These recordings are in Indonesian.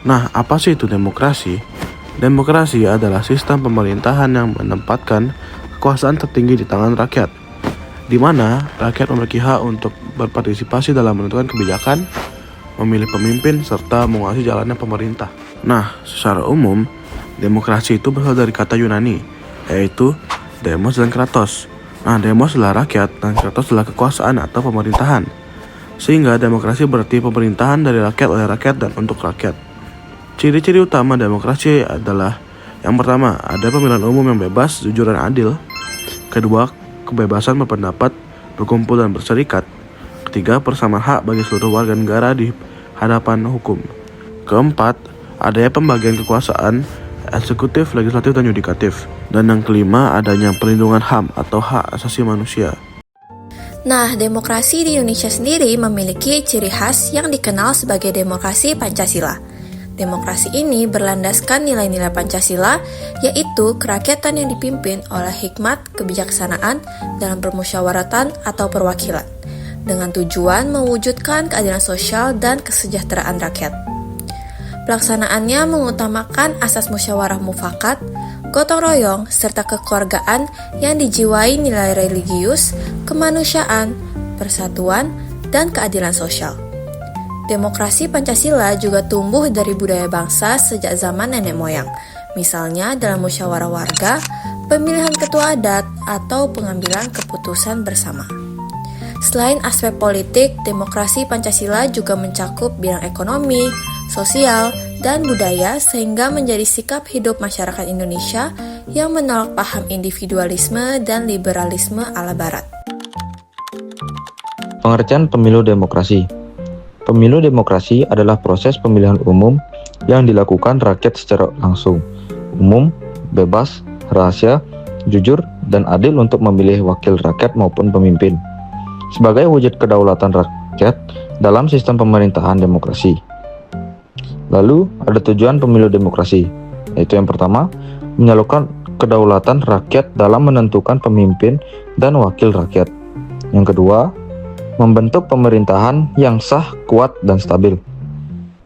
Nah, apa sih itu demokrasi? Demokrasi adalah sistem pemerintahan yang menempatkan kekuasaan tertinggi di tangan rakyat, di mana rakyat memiliki hak untuk berpartisipasi dalam menentukan kebijakan, memilih pemimpin, serta menguasai jalannya pemerintah. Nah, secara umum, demokrasi itu berasal dari kata Yunani, yaitu demos dan kratos. Nah, demos adalah rakyat dan kratos adalah kekuasaan atau pemerintahan. Sehingga demokrasi berarti pemerintahan dari rakyat oleh rakyat dan untuk rakyat. Ciri-ciri utama demokrasi adalah: yang pertama, ada pemilihan umum yang bebas, jujur, dan adil. Kedua, kebebasan berpendapat, berkumpul, dan berserikat. Ketiga, persamaan hak bagi seluruh warga negara di hadapan hukum. Keempat, adanya pembagian kekuasaan eksekutif, legislatif, dan yudikatif. Dan yang kelima, adanya perlindungan HAM atau hak asasi manusia. Nah, demokrasi di Indonesia sendiri memiliki ciri khas yang dikenal sebagai demokrasi Pancasila. Demokrasi ini berlandaskan nilai-nilai Pancasila, yaitu kerakyatan yang dipimpin oleh hikmat kebijaksanaan dalam permusyawaratan atau perwakilan, dengan tujuan mewujudkan keadilan sosial dan kesejahteraan rakyat. Pelaksanaannya mengutamakan asas musyawarah mufakat, gotong royong, serta kekeluargaan yang dijiwai nilai religius, kemanusiaan, persatuan, dan keadilan sosial. Demokrasi Pancasila juga tumbuh dari budaya bangsa sejak zaman nenek moyang, misalnya dalam musyawarah warga, pemilihan ketua adat, atau pengambilan keputusan bersama. Selain aspek politik, demokrasi Pancasila juga mencakup bidang ekonomi, sosial, dan budaya sehingga menjadi sikap hidup masyarakat Indonesia yang menolak paham individualisme dan liberalisme ala barat. Pengertian pemilu demokrasi. Pemilu demokrasi adalah proses pemilihan umum yang dilakukan rakyat secara langsung, umum, bebas, rahasia, jujur, dan adil untuk memilih wakil rakyat maupun pemimpin, sebagai wujud kedaulatan rakyat dalam sistem pemerintahan demokrasi. Lalu, ada tujuan pemilu demokrasi, yaitu yang pertama, menyalurkan kedaulatan rakyat dalam menentukan pemimpin dan wakil rakyat. Yang kedua, membentuk pemerintahan yang sah, kuat, dan stabil.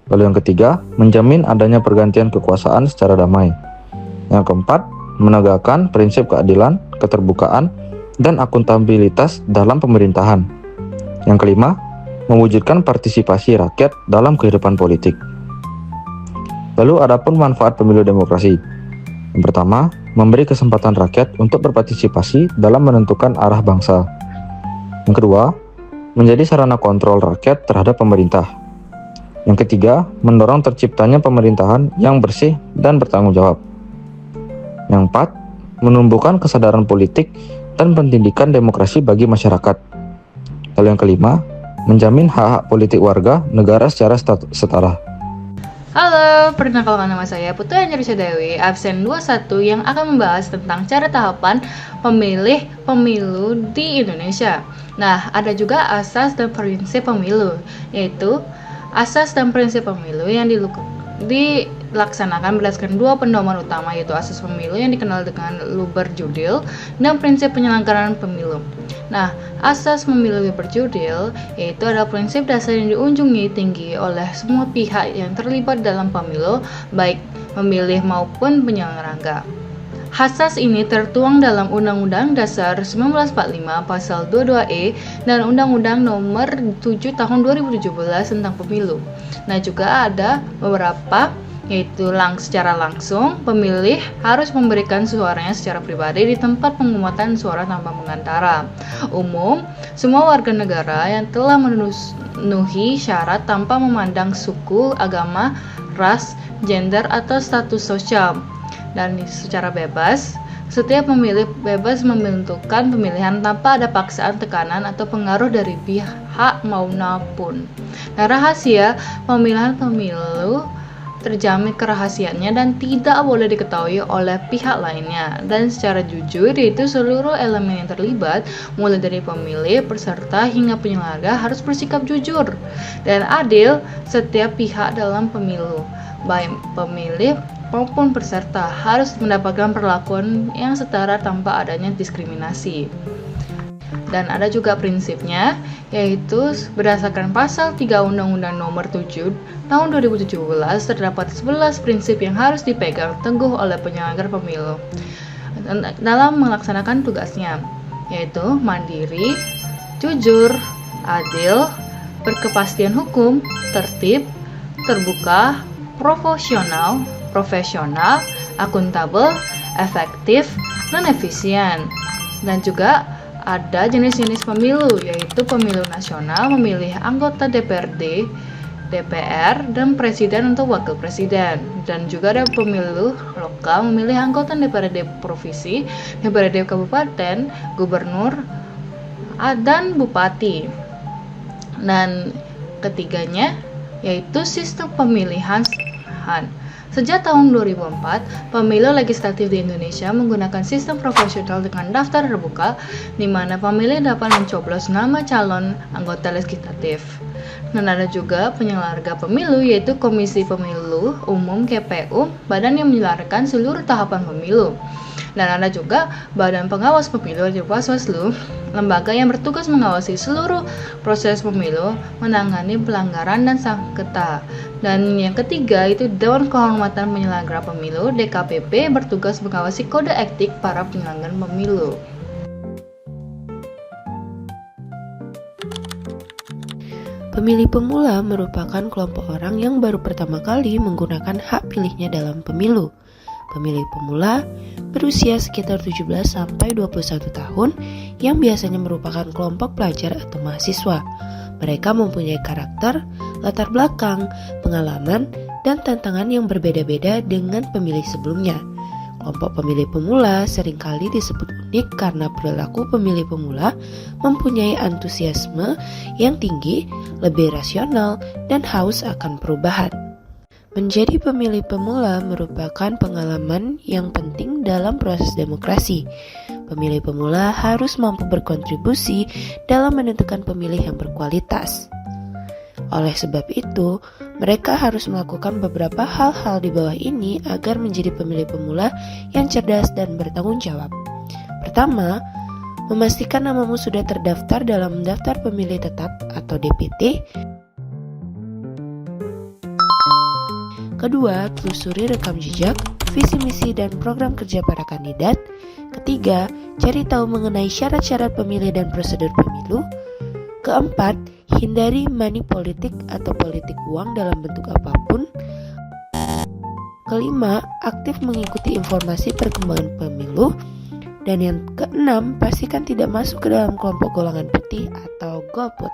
Lalu yang ketiga, menjamin adanya pergantian kekuasaan secara damai. Yang keempat, menegakkan prinsip keadilan, keterbukaan, dan akuntabilitas dalam pemerintahan. Yang kelima, mewujudkan partisipasi rakyat dalam kehidupan politik. Lalu adapun manfaat pemilu demokrasi. Yang pertama, memberi kesempatan rakyat untuk berpartisipasi dalam menentukan arah bangsa. Yang kedua, menjadi sarana kontrol rakyat terhadap pemerintah. Yang ketiga, mendorong terciptanya pemerintahan yang bersih dan bertanggung jawab. Yang keempat, menumbuhkan kesadaran politik dan pendidikan demokrasi bagi masyarakat. Lalu yang kelima, menjamin hak-hak politik warga negara secara setara. Halo, perkenalkan nama saya Putri Anjalisya Dewi, absen 21 yang akan membahas tentang cara tahapan pemilih pemilu di Indonesia. Nah, ada juga asas dan prinsip pemilu, yaitu asas dan prinsip pemilu yang dilaksanakan berdasarkan dua pedoman utama, yaitu asas pemilu yang dikenal dengan luber judil dan prinsip penyelenggaraan pemilu. Nah, asas pemilu berjudil yaitu adalah prinsip dasar yang diunjungi tinggi oleh semua pihak yang terlibat dalam pemilu, baik memilih maupun penyelenggara. Asas ini tertuang dalam Undang-Undang Dasar 1945 Pasal 22E dan Undang-Undang Nomor 7 Tahun 2017 tentang Pemilu. Nah, juga ada beberapa, yaitu secara langsung, pemilih harus memberikan suaranya secara pribadi di tempat pemungutan suara tanpa pengantara. Umum, semua warga negara yang telah memenuhi syarat tanpa memandang suku, agama, ras, gender, atau status sosial. Dan secara bebas, setiap pemilih bebas menentukan pemilihan tanpa ada paksaan, tekanan, atau pengaruh dari pihak manapun. Nah, rahasia pemilihan pemilu terjamin kerahasiaannya dan tidak boleh diketahui oleh pihak lainnya, dan secara jujur, yaitu seluruh elemen yang terlibat mulai dari pemilih, peserta, hingga penyelenggara harus bersikap jujur dan adil setiap pihak dalam pemilu, baik pemilih maupun peserta harus mendapatkan perlakuan yang setara tanpa adanya diskriminasi. Dan ada juga prinsipnya, yaitu berdasarkan pasal 3 Undang-Undang Nomor 7 Tahun 2017 terdapat 11 prinsip yang harus dipegang teguh oleh penyelenggara pemilu dalam melaksanakan tugasnya, yaitu mandiri, jujur, adil, berkepastian hukum, tertib, terbuka, profesional, akuntabel, efektif, dan efisien. Dan juga ada jenis-jenis pemilu, yaitu pemilu nasional memilih anggota DPRD, DPR, dan presiden untuk wakil presiden. Dan juga ada pemilu lokal memilih anggota DPRD provinsi, DPRD kabupaten, gubernur, dan bupati. Dan ketiganya yaitu sistem pemilihan. Sejak tahun 2004, pemilu legislatif di Indonesia menggunakan sistem proporsional dengan daftar terbuka, di mana pemilih dapat mencoblos nama calon anggota legislatif. Dan ada juga penyelenggara pemilu, yaitu Komisi Pemilu Umum (KPU), badan yang menyelenggarakan seluruh tahapan pemilu. Dan ada juga Badan Pengawas Pemilu atau Bawaslu, lembaga yang bertugas mengawasi seluruh proses pemilu, menangani pelanggaran dan sengketa. Dan yang ketiga itu Dewan Kehormatan Penyelenggara Pemilu (DKPP) bertugas mengawasi kode etik para penyelenggara pemilu. Pemilih pemula merupakan kelompok orang yang baru pertama kali menggunakan hak pilihnya dalam pemilu. Pemilih pemula berusia sekitar 17 sampai 21 tahun yang biasanya merupakan kelompok pelajar atau mahasiswa. Mereka mempunyai karakter, latar belakang, pengalaman, dan tantangan yang berbeda-beda dengan pemilih sebelumnya. Kelompok pemilih pemula seringkali disebut unik karena perilaku pemilih pemula mempunyai antusiasme yang tinggi, lebih rasional, dan haus akan perubahan. Menjadi pemilih pemula merupakan pengalaman yang penting dalam proses demokrasi. Pemilih pemula harus mampu berkontribusi dalam menentukan pemilih yang berkualitas. Oleh sebab itu, mereka harus melakukan beberapa hal-hal di bawah ini agar menjadi pemilih pemula yang cerdas dan bertanggung jawab. Pertama, memastikan namamu sudah terdaftar dalam daftar pemilih tetap atau DPT. Kedua, telusuri rekam jejak, visi misi dan program kerja para kandidat. Ketiga, cari tahu mengenai syarat-syarat pemilih dan prosedur pemilu. Keempat, hindari money politik atau politik uang dalam bentuk apapun. Kelima, aktif mengikuti informasi perkembangan pemilu. Dan yang keenam, pastikan tidak masuk ke dalam kelompok golongan putih atau golput.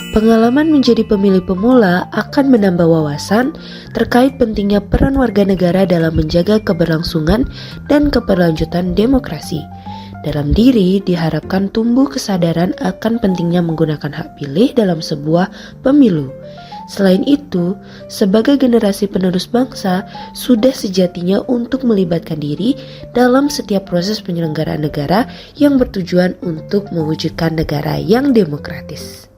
Pengalaman menjadi pemilih pemula akan menambah wawasan terkait pentingnya peran warga negara dalam menjaga keberlangsungan dan keberlanjutan demokrasi. Dalam diri diharapkan tumbuh kesadaran akan pentingnya menggunakan hak pilih dalam sebuah pemilu. Selain itu, sebagai generasi penerus bangsa, sudah sejatinya untuk melibatkan diri dalam setiap proses penyelenggaraan negara yang bertujuan untuk mewujudkan negara yang demokratis.